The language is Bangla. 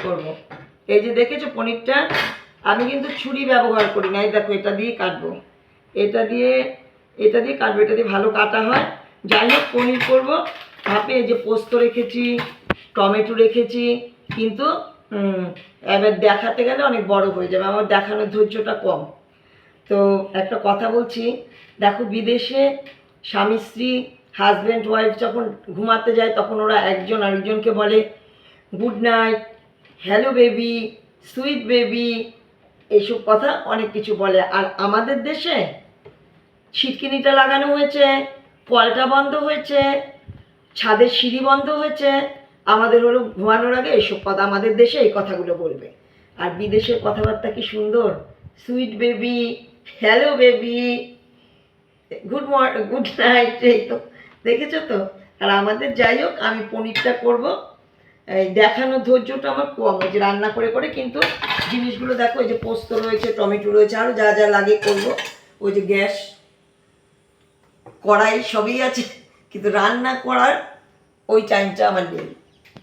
করব। এই যে দেখেছো পনিরটা, আমি কিন্তু ছুরি ব্যবহার করি না। এই দেখো এটা দিয়ে কাটবো, এটা দিয়ে কাটবো, এটা দিয়ে ভালো কাটা হয়। যাই হোক পনির করবো ভাপে। এই যে পোস্ত রেখেছি, টমেটো রেখেছি, কিন্তু এবার দেখাতে গেলে অনেক বড় হয়ে যাবে, আমার দেখানোর ধৈর্যটা কম। তো একটা কথা বলছি, দেখো বিদেশে স্বামী স্ত্রী হাজব্যান্ড ওয়াইফ যখন ঘুমাতে যায় তখন ওরা একজন আরেকজনকে বলে good night, hello baby, sweet baby, এইসব কথা অনেক কিছু বলে। আর আমাদের দেশে ছিটকিনিটা লাগানো হয়েছে, কলটা বন্ধ হয়েছে, ছাদের সিঁড়ি বন্ধ হয়েছে, আমাদের হলো ঘুমানোর আগে এইসব কথা, আমাদের দেশে এই কথাগুলো বলবে। আর বিদেশের কথাবার্তা কি সুন্দর, sweet baby, hello baby, good night, এই তো দেখেছো তো। আর আমাদের যাই হোক, আমি পনিরটা করব, এই দেখানোর ধৈর্যটা আমার কম, ওই যে রান্না করে করে। কিন্তু জিনিসগুলো দেখো, ওই যে পোস্ত রয়েছে, টমেটো রয়েছে, আরও যা যা লাগে করব। ওই যে গ্যাস, কড়াই সবই আছে, কিন্তু রান্না করার ওই টাইমটা আমার নেই।